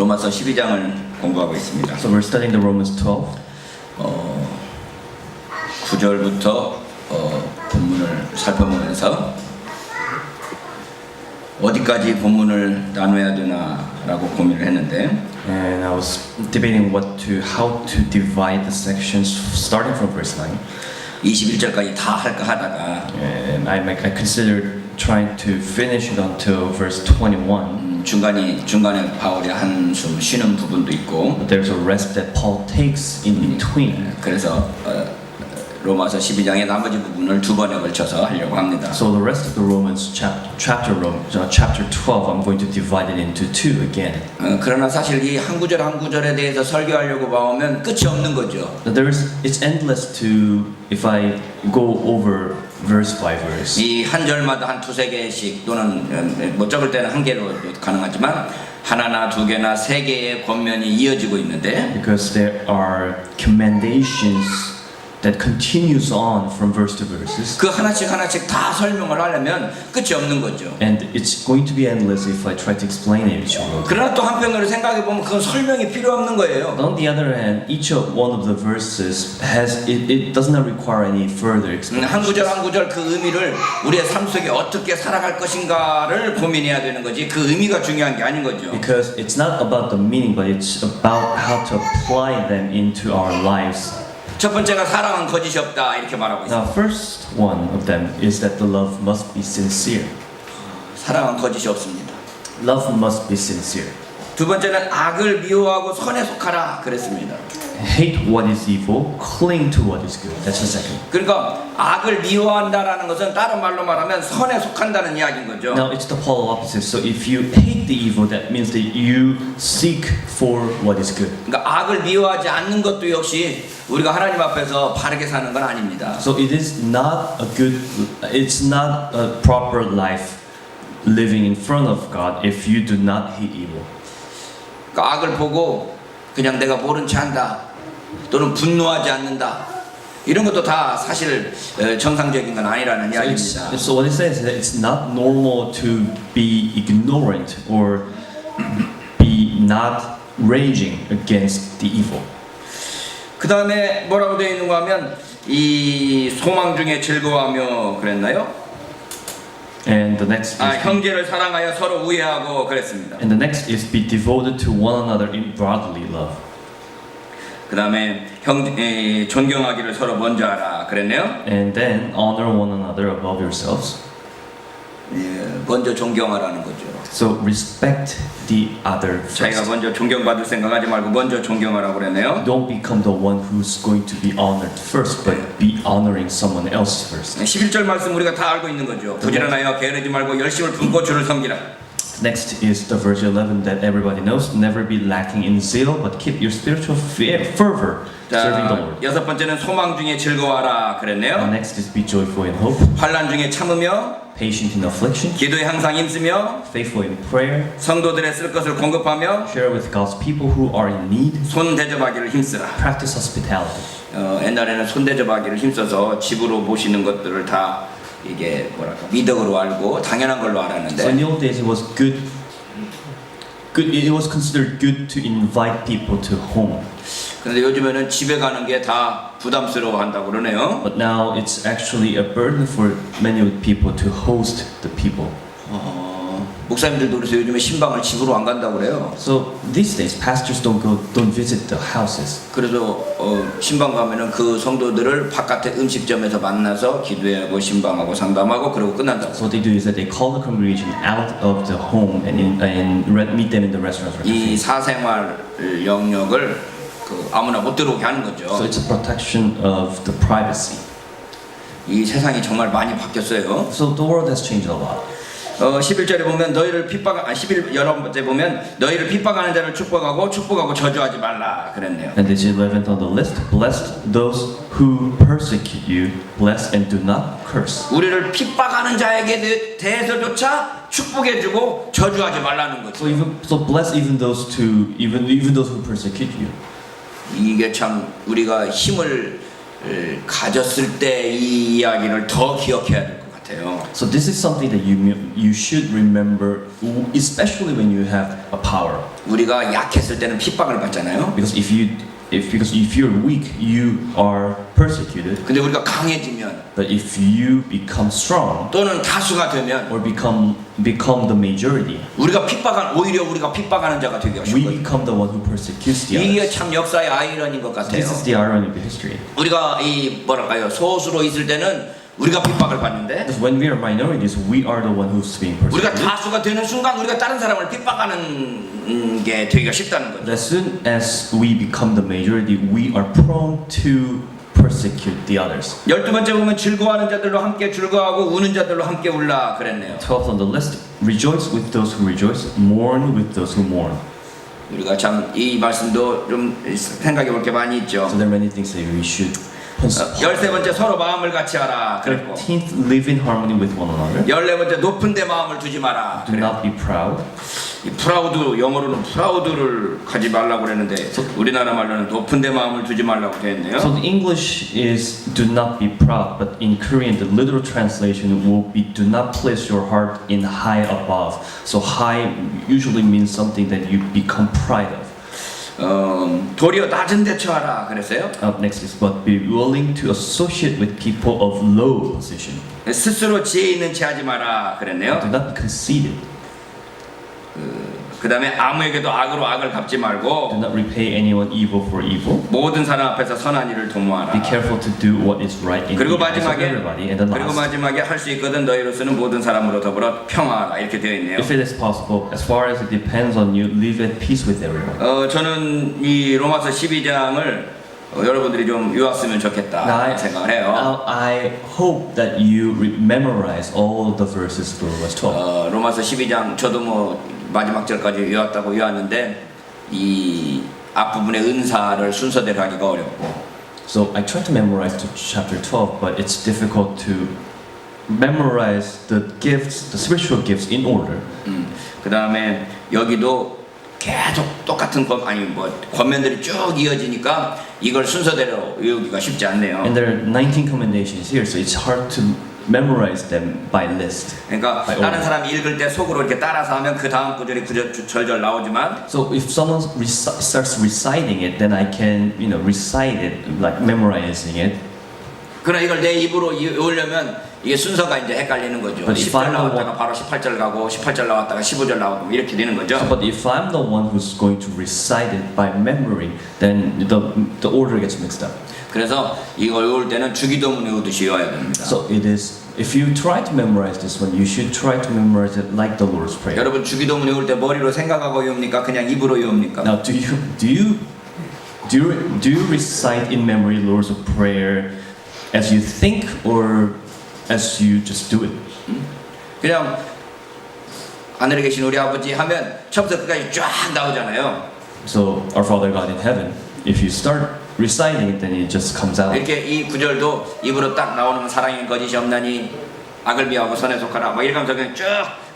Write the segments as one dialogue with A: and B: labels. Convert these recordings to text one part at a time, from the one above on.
A: 로마서 12장을 공부하고 있습니다.
B: So we're studying the Romans 12.
A: 9절부터 본문을 살펴보면서 어디까지 본문을 나눠야 되나라고 고민을 했는데
B: And I was debating how to divide the sections starting from verse 9.
A: 21절까지 다 할까 하다가
B: And I considered trying to finish it until verse 21.
A: 중간에 바울이 한숨 쉬는 부분도 있고
B: But there's a rest that Paul takes in between.
A: 그래서 로마서 12장의 나머지 부분을 두 번에 걸쳐서 하려고 합니다.
B: So the rest of the Romans chapter 12, I'm going to divide it into two again.
A: 그러나 사실 이 한 구절 한 구절에 대해서 설교하려고 봐오면 끝이 없는 거죠.
B: But it's endless if I go over verse by verse.
A: 이 한 절마다 한 두세 개씩 또는 못 적을 때는 한 개로 가능하지만 하나나 두 개나 세 개의 권면이 이어지고 있는데
B: Because there are commendations that continues on from verse to verses.
A: 그 하나씩 다 설명을 하려면 끝이 없는 거죠.
B: And it's going to be endless if I try to explain it each word.
A: 그러나 또 한편으로 생각해 보면 그건 설명이 필요 없는 거예요.
B: On the other hand, each one of the verses it does not require any further explanation.
A: 한 구절 한 구절 그 의미를 우리의 삶 속에 어떻게 살아갈 것인가를 고민해야 되는 거지 그 의미가 중요한 게 아닌 거죠.
B: Because it's not about the meaning, but it's about how to apply them into our lives.
A: 첫 번째가 사랑은 거짓이 없다 이렇게 말하고 있어요.
B: Now, first one of them is that the love must be sincere.
A: 사랑은 거짓이 없습니다.
B: Love must be sincere.
A: 두 번째는 악을 미워하고 선에 속하라 그랬습니다.
B: Hate what is evil, cling to what is good. That's the second.
A: 그러니까 악을 미워한다라는 것은 다른 말로 말하면 선에 속한다는 이야기인 거죠.
B: Now it's the polar opposite. So if you hate the evil, that means that you seek for what is good.
A: 그러니까 악을 미워하지 않는 것도 역시 우리가 하나님 앞에서 바르게 사는 건 아닙니다.
B: So it's not a proper life living in front of God if you do not hate evil.
A: 그러니까 악을 보고 그냥 내가 모른 체 한다 또는 분노하지 않는다 이런 것도 다 사실 정상적인 건 아니라는 이야기입니다.
B: So what it says is that it's not normal to be ignorant or be not raging against the evil.
A: 그 다음에 뭐라고 되어 있는가 하면 이 소망 중에 즐거워하며 그랬나요?
B: And the next is
A: 형제를 사랑하여 서로 우애하고 그랬습니다.
B: and the next is be devoted to one another in brotherly love.
A: 그 다음에 존경하기를 서로 먼저 하라 그랬네요.
B: And then honor one another above yourselves.
A: 먼저 존경하라는 거죠.
B: So respect the other
A: 자기가
B: first.
A: 먼저 존경받을 생각하지 말고 먼저 존경하라고 그랬네요.
B: Don't become the one who's going to be honored first, but be honoring someone else first.
A: 11절 말씀 우리가 다 알고 있는 거죠. 부지런하여 게으르지 말고 열심을 품고 주를 섬기라.
B: Next is the verse 11 that everybody knows. Never be lacking in zeal, but keep your spiritual fervor serving the Lord.
A: 여섯 번째는 소망 중에 즐거워하라
B: And
A: 그랬네요.
B: next is be joyful in hope,
A: 환난 중에 참으며
B: patient in affliction,
A: 기도에 항상 힘쓰며
B: faithful in prayer,
A: 성도들의 쓸 것을 공급하며
B: share with God's people who are in need,
A: 손 대접하기를 힘쓰라.
B: practice hospitality.
A: 옛날에는 손 대접하기를 힘써서 집으로 모시는 것들을 다 이게 뭐랄까 미덕으로 알고 당연한 걸로
B: So in
A: 알았는데
B: the old days, it was good. It was considered good to invite people to home.
A: 그런데 요즘에는 집에 가는 게 다 부담스러워 한다고 그러네요.
B: But now it's actually a burden for many people to host the people.
A: 목사님들도 그래서 요즘에 신방을 집으로 안 간다고 그래요.
B: So these days, pastors don't visit the houses.
A: 그래서 신방 가면은 그 성도들을 바깥에 음식점에서 만나서 기도하고 신방하고 상담하고 그러고 끝난다고.
B: So what they do is that they call the congregation out of the home and meet them in the restaurant.
A: 이 사생활 영역을 아무나 못 들어오게 하는 거죠.
B: So it's a protection of the privacy.
A: 이 세상이 정말 많이 바뀌었어요.
B: So the world has changed a lot.
A: 11절에 보면 너희를 11번째 보면 너희를 핍박하는 자를 축복하고 저주하지 말라 그랬네요.
B: And this 11th on the list, bless those who persecute you, bless and do not curse.
A: 우리를 핍박하는 자에게 대해서조차 축복해주고 저주하지 말라는 거죠.
B: So bless even those who persecute you.
A: 이게 참 우리가 힘을 가졌을 때 이 이야기를 더 기억해야 될 것 같아요. 같아요.
B: So this is something that you should remember, especially when you have a power.
A: 우리가 약했을 때는 핍박을 받잖아요.
B: Because if you're weak, you are persecuted.
A: 근데 우리가 강해지면
B: But if you become strong
A: 또는 다수가 되면
B: or become the majority,
A: 오히려 우리가 핍박하는 자가 되기
B: we
A: 쉽거든요.
B: become the one who persecutes the
A: 이게
B: others.
A: 참 역사의 아이러니인 것 같아요.
B: This is the irony of the history.
A: 우리가 이 뭐랄까요 소수로 있을 때는 우리가 핍박을 받는데
B: Because when we are minorities, we are the one who's being
A: 우리가
B: persecuted.
A: 다수가 되는 순간 우리가 다른 사람을 핍박하는 게 되기가 쉽다는 거죠.
B: As soon as we become the majority, we are prone to persecute the others.
A: 12번째 보면 즐거워하는 자들로 함께 즐거워하고 우는 자들로 함께 울라 그랬네요.
B: 12th on the list, rejoice with those who rejoice, mourn with those who mourn.
A: 우리가 참 이 말씀도 좀 생각해 볼 게 많이 있죠.
B: So there are many things that we should ponder.
A: 13번째 서로 마음을 같이 하라 그랬고
B: 13th, live in harmony with one another.
A: 14번째 높은 데 마음을 두지 마라.
B: Do not be proud.
A: 이 프라우드 영어로는 프라우드를 가지 말라고 그랬는데 우리나라 말로는 높은 데 마음을 두지 말라고 되어 있네요.
B: So the English is do not be proud, but in Korean the literal translation will be do not place your heart in high above. So high usually means something that you become pride of.
A: 도리어 낮은 데 처하라 그랬어요.
B: Up next is but be willing to associate with people of low position.
A: 스스로 지혜 있는 체 하지 마라 그랬네요.
B: Do not be conceited.
A: 그 다음에 아무에게도 악으로 악을 갚지
B: Do
A: 말고
B: not repay anyone evil for evil.
A: 모든 사람 앞에서 선한 일을 도모하라.
B: Be careful to do what is right in
A: 그리고
B: the eyes of
A: 마지막에
B: everybody. And then
A: 그리고
B: last,
A: 마지막에 할 수 있거든 너희로서는 모든 사람으로 더불어 평화하라 이렇게 되어 있네요.
B: if it is possible, as far as it depends on you, live at peace with everyone.
A: 저는 이 로마서 12장을 여러분들이 좀 외웠으면 좋겠다 생각을 해요.
B: Now, I hope that you memorize all the verses for Romans 12.
A: 로마서 12장 저도 뭐 마지막 절까지 외웠다고 외웠는데 이 앞부분의 은사를 순서대로 하기가 어렵고
B: So I tried to memorize to chapter 12, but it's difficult to memorize the gifts, the spiritual gifts in order.
A: 그 다음에 여기도 계속 똑같은 권면들이 쭉 이어지니까 이걸 순서대로 외우기가 쉽지 않네요.
B: And there are 19 commendations here, so it's hard to memorize them by list.
A: 그러니까
B: by
A: 다른
B: order.
A: 사람이 읽을 때 속으로 이렇게 따라서 하면 그 다음 구절이 절절 나오지만
B: So if someone starts reciting it, then I can, recite it, like memorizing it.
A: 그러나 이걸 내 입으로 외우려면 이게 순서가 이제 헷갈리는 거죠.
B: But if
A: 10절
B: I'm the
A: 나왔다가
B: one-
A: 바로 18절 가고 18절 나왔다가 15절 나오고 이렇게 되는 거죠.
B: But if I'm the one who's going to recite it by memory, then the order gets mixed up.
A: 그래서 이걸 외울 때는 주기도문 외우듯이 외워야 됩니다.
B: So it is, if you try to memorize this one, you should try to memorize it like the Lord's Prayer.
A: 여러분 주기도문 외울 때 머리로 생각하고 외웁니까? 그냥 입으로 외웁니까?
B: Now, do you recite in memory Lord's Prayer as you think or as you just do it?
A: 그냥 하늘에 계신 우리 아버지 하면 처음부터 끝까지 쫙 나오잖아요.
B: So, our Father God in heaven, if you start reciting it, then it just comes out.
A: 이렇게 이 구절도 입으로 딱 나오는 사랑이 거짓이 없나니 악을 미워하고 선에 속하라 막 이렇게 하면서 그냥 쭉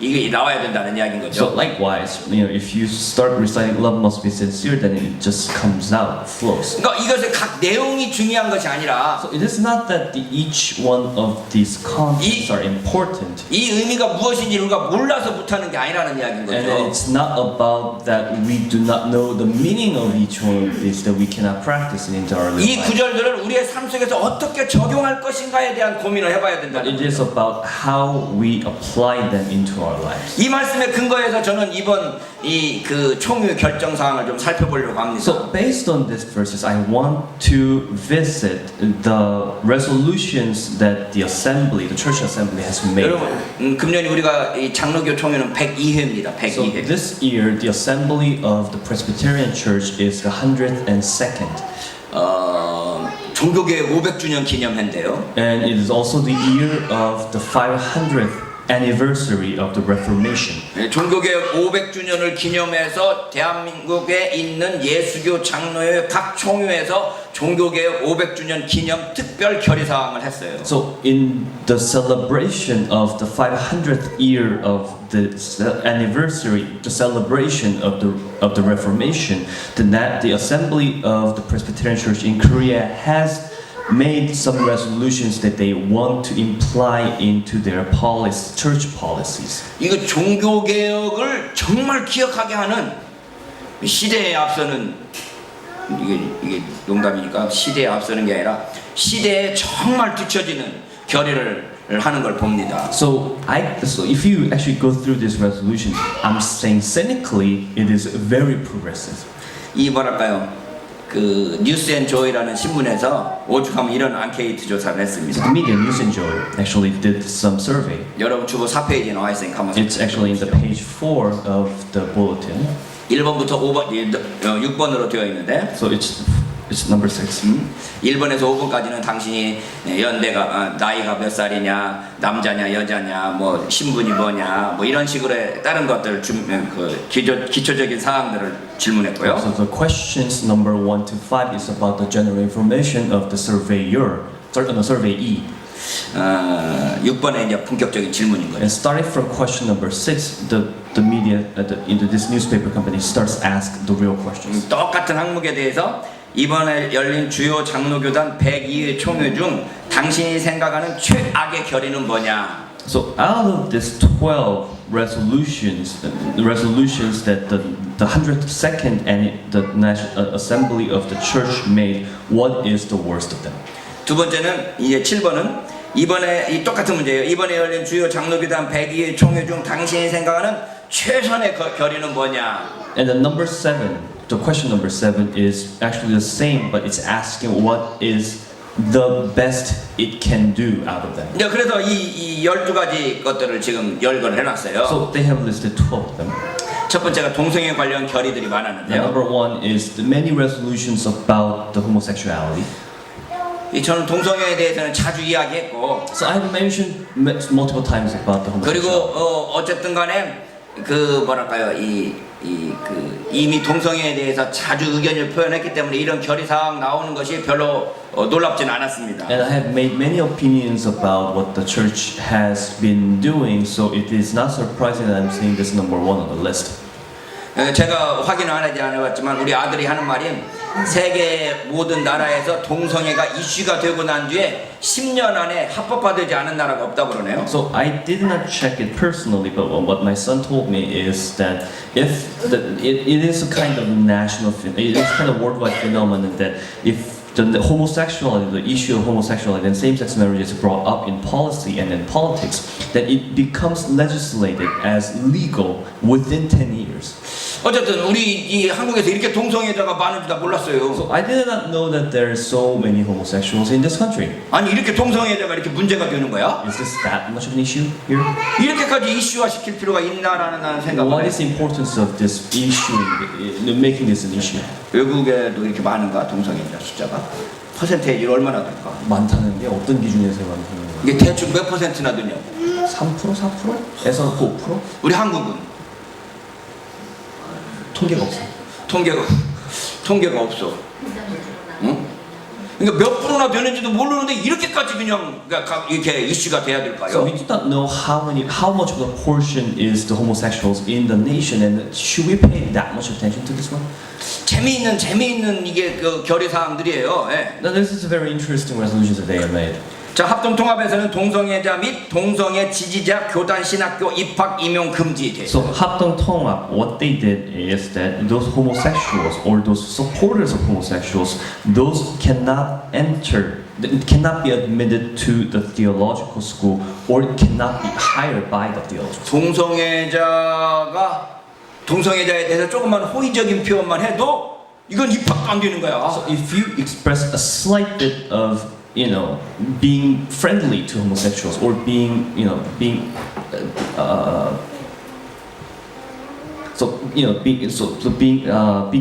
A: 이게 나와야 된다는 이야기인
B: So
A: 거죠.
B: likewise, if you start reciting love must be sincere, then it just comes out, flows.
A: 그러니까 이것의 각 내용이 중요한 것이 아니라
B: So it is not that each one of these concepts are important,
A: 이 의미가 무엇인지 우리가 몰라서 못하는 게 아니라는 이야기인
B: and
A: 거죠.
B: it's not about that we do not know the meaning of each one of these that we cannot practice it into our
A: 이
B: life.
A: 구절들을 우리의 삶 속에서 어떻게 적용할 것인가에 대한 고민을 해봐야
B: But
A: 된다는
B: it
A: 거죠.
B: is about how we apply them into our lives.
A: 이 말씀의 근거에서 저는 이번 이 그 총회 결정 사항을 좀 살펴보려고 합니다.
B: So based on these verses, I want to visit the resolutions that the assembly, the church assembly, has made.
A: 여러분, 금년에 우리가 이 장로교 총회는 102회입니다.
B: So
A: 102회.
B: this year, the assembly of the Presbyterian Church is the 102nd,
A: 종교개혁 500주년 기념회인데요.
B: and it is also the year of the 500th anniversary of the Reformation.
A: 종교개혁 500주년을 기념해서 대한민국에 있는 예수교 장로회 각 총회에서 종교개혁 500주년 기념 특별 결의사항을 했어요.
B: So in the celebration of the 500th year of the anniversary, the celebration of the Reformation, the assembly of the Presbyterian Church in Korea has made some resolutions that they want to imply into their church policies.
A: 이거 종교 개혁을 정말 기억하게 하는 시대에 앞서는 이게 농담이니까 시대에 앞서는 게 아니라 시대에 정말 뒤처지는 결의를 하는 걸 봅니다.
B: So if you actually go through this resolution, I'm saying cynically it is very progressive.
A: 이 뭐랄까요? 그 뉴스앤조이라는 신문에서 오죽하면 이런 앙케이트 조사를 했습니다.
B: The media News and Joy actually did some survey.
A: 여러분 주보 4페이지에 나와 있으니까 한번
B: It's actually in the page 4 of the bulletin.
A: 1번부터 6번으로 되어 있는데
B: So it's number 6.
A: 1번에서 5번까지는 당신이 연대가 나이가 몇 살이냐, 남자냐, 여자냐, 뭐 신분이 뭐냐, 뭐 이런 식으로 다른 것들 그 기초적인 사항들을 질문했고요.
B: So the questions number 1 to 5 is about the general information of the surveyor, the surveyee.
A: 6번에 이제 본격적인 질문인 거예요.
B: And starting from question number 6, the media, this newspaper company starts ask the real questions.
A: 똑같은 항목에 대해서 이번에 열린 주요 장로교단 102의 총회 중 당신이 생각하는 최악의 결의는 뭐냐?
B: So out of these 12 resolutions, the resolutions that the 102nd and the National Assembly of the Church made, what is the worst of them?
A: 두 번째는 이제 7번은 이번에 이 똑같은 문제예요. 이번에 열린 주요 장로교단 102의 총회 중 당신이 생각하는 최선의 결의는 뭐냐?
B: And the number 7, the question number 7 is actually the same, but it's asking what is the best it can do out of them.
A: 이제 그래서 이 12가지 것들을 지금 열거를 해놨어요.
B: So they have listed 12 of them.
A: 첫 번째가 동성애 관련 결의들이
B: And
A: 많았는데요.
B: number 1 is the many resolutions about the homosexuality.
A: 저는 동성애에 대해서는 자주 이야기했고,
B: So I have mentioned multiple times about the
A: 그리고
B: homosexuality.
A: 어쨌든 간에 그 뭐랄까요 이미 동성애에 대해서 자주 의견을 표현했기 때문에 이런 결의 사항 나오는 것이 별로 놀랍진 않았습니다.
B: And I have made many opinions about what the church has been doing, so it is not surprising that I'm seeing this number 1 on the list.
A: 제가 확인을 하지 않아봤지만 우리 아들이 하는 말이 세계 모든 나라에서 동성애가 이슈가 되고 난 뒤에 10년 안에 합법화되지 않은 나라가 없다고 그러네요.
B: So I did not check it personally, but what my son told me is that if it is a kind of national, it is kind of worldwide phenomenon that if the homosexuality, the issue of homosexuality and same-sex marriage is brought up in policy and in politics, that it becomes legislated as legal within 10 years.
A: 어쨌든 우리 이 한국에서 이렇게 동성애자가 많은지 나 몰랐어요.
B: So I did not know that there are so many homosexuals in this country.
A: 아니 이렇게 동성애자가 이렇게 문제가 되는 거야?
B: Is this that much of an issue here?
A: 이렇게까지 이슈화 시킬 필요가 있나라는 나는 생각을
B: What
A: 해요.
B: is the importance of this issue, making this an issue?
A: 외국에도 이렇게 많은가 동성애자 숫자가? 퍼센테이지로 얼마나 될까?
B: 많다는 게 어떤 기준에서 많다는 거예요?
A: 이게 대충 몇 퍼센트나 되냐고.
B: 3%, 4%에서 5%?
A: 우리 한국은
B: 통계가 없어요.
A: 통계가 없어. 응? 그러니까 몇 프로나 되는지도 모르는데 이렇게까지 그냥 이렇게 이슈가 돼야
B: So
A: 될까요?
B: we do not know how much of the portion is the homosexuals in the nation, and should we pay that much attention to this one?
A: 재미있는 이게 그 결의 사항들이에요. 예.
B: Now this is a very interesting resolution that they have made.
A: 자, 합동통합에서는 동성애자 및 동성애 지지자 교단 신학교 입학 임용 금지 돼.
B: So 합동 통합, what they did is that those homosexuals or those supporters of homosexuals, those cannot cannot be admitted to the theological school or cannot be hired by the theological school.
A: 동성애자에 대해서 조금만 호의적인 표현만 해도 이건 입학도 안 되는 거야.
B: So if you express a slight bit of, being friendly to homosexuals or being being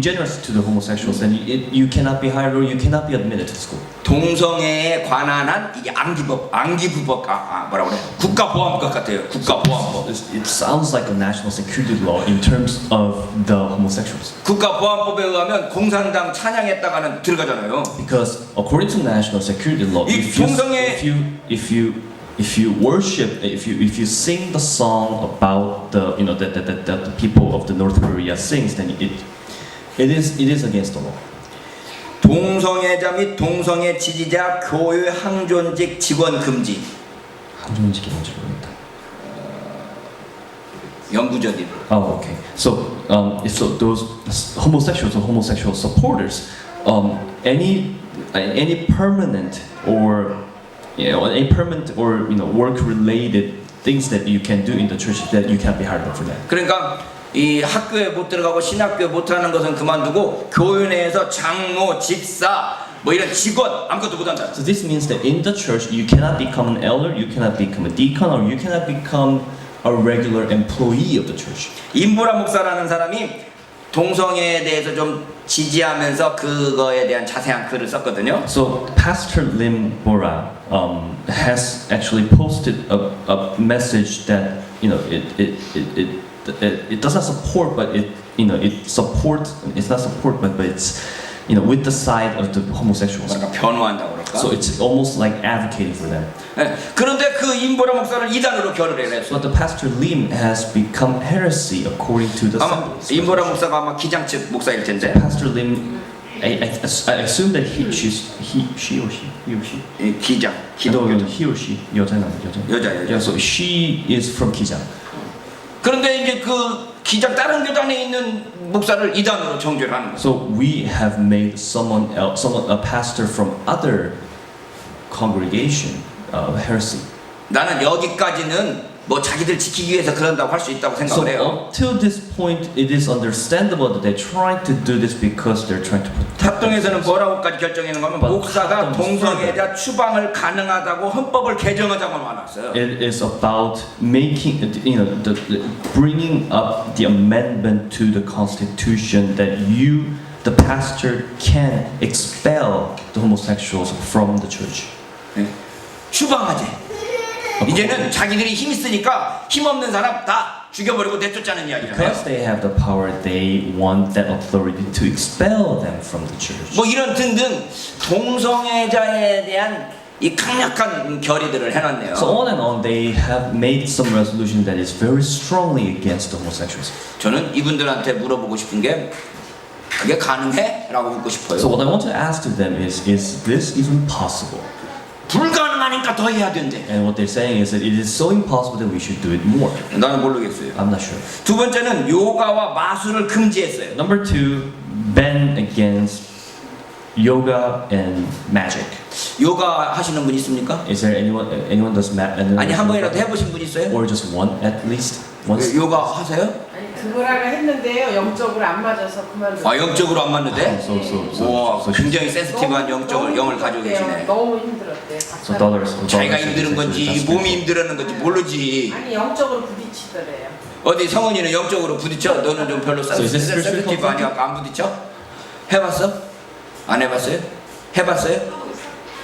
B: generous to the homosexuals, then you cannot be hired or you cannot be admitted to school.
A: 동성애에 관한 한 이게 안기부법 뭐라 그래? 국가보안법 같아요. 국가보안법.
B: It sounds like a national security law in terms of the homosexuals.
A: 국가보안법에 의하면 공산당 찬양했다가는 들어가잖아요.
B: Because according to national security law,
A: 이
B: if you worship, if you sing the song about the people of the North Korea sings, then it is against the law.
A: 동성애자 및 동성애 지지자 교회 항존직 직원 금지.
B: 한종직이 뭔지 모르겠다.
A: 영구적인.
B: Oh, okay. So, so those homosexuals or homosexual supporters, any permanent or any permanent or work-related things that you can do in the church that you can't be hired for that.
A: 그러니까 이 학교에 못 들어가고 신학교에 못 하는 것은 그만두고 교회 내에서 장로, 집사 뭐 이런 직원 아무것도 못 한다.
B: So this means that in the church you cannot become an elder, you cannot become a deacon, or you cannot become a regular employee of the church.
A: 임보라 목사라는 사람이 동성애에 대해서 좀 지지하면서 그거에 대한 자세한 글을 썼거든요.
B: So Pastor Lim Bora has actually posted a message that it doesn't support, but it supports. It's not support, but it's with the side of the homosexuals.
A: 그러니까 변호한다고 그럴까?
B: So it's almost like advocating for them.
A: 네, 그런데 그 임보라 목사를 이단으로 결을 했어요.
B: But the Pastor Lim has become heresy according to the
A: 아마
B: assemblies.
A: 임보라 목사가 아마 기장 측 목사일 텐데
B: Pastor Lim, I assume that he or she.
A: 이 기장,
B: No,
A: 기독교
B: he or she, 여자.
A: 여자.
B: Yeah, so she is from 기장.
A: 그런데 이제 그 기장 다른 교단에 있는 목사를 이단으로 정죄를 하는 거예요.
B: So we have made someone else, a pastor from other congregation, heresy.
A: 나는 여기까지는 뭐 자기들 지키기 위해서 그런다고 할 수 있다고
B: So
A: 생각을 해요.
B: up till this point, it is understandable that they're trying to do this because they're trying to protect.
A: 합동에서는 뭐라고까지 결정하는 거면 목사가
B: 합동
A: 동성애자 추방을 가능하다고 헌법을 개정하자고 말았어요.
B: It is about making, bringing up the amendment to the Constitution that the pastor, can expel the homosexuals from the church.
A: 네. 추방하지. 이제는 자기들이 힘 있으니까 힘 없는 사람 다 죽여버리고 내쫓자는 이야기잖아요.
B: Because they have the power, they want that authority to expel them from the church.
A: 뭐 이런 등등 동성애자에 대한 이 강력한 결의들을 해놨네요.
B: So on and on, they have made some resolution that is very strongly against the homosexuals.
A: 저는 이분들한테 물어보고 싶은 게 그게 가능해? 라고 묻고 싶어요.
B: So what I want to ask to them is this even possible?
A: 불가능하니까 더 해야 된대.
B: And what they're saying is that it is so impossible that we should do it more.
A: 나는 모르겠어요.
B: I'm not sure.
A: 두 번째는 요가와 마술을 금지했어요.
B: Number 2, ban against yoga and magic.
A: 요가 하시는 분 있습니까?
B: Is there anyone does
A: 아니 한 번이라도 해보신 분 있어요?
B: or just one at least once?
A: 요가 하세요?
C: 아니 그거라가 했는데요. 영적으로 안 맞아서 그만뒀어요.
A: 아 영적으로 안 맞는데? 와 굉장히 센스티브한 영을 가지고 계시네.
C: 너무 힘들었대요.
B: So daughter,
A: 자기가 힘든 건지 몸이 힘들었는 건지 모르지.
C: 아니 영적으로 부딪히더래요.
A: 어디 성은이는 영적으로 부딪혀? 너는 좀 별로
B: So is this spiritual
A: 센스티브 아니야? 안 부딪혀? 해봤어? 안 해봤어요? 해봤어요?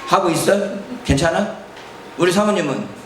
A: 하고 있어? 괜찮아? 우리 사모님은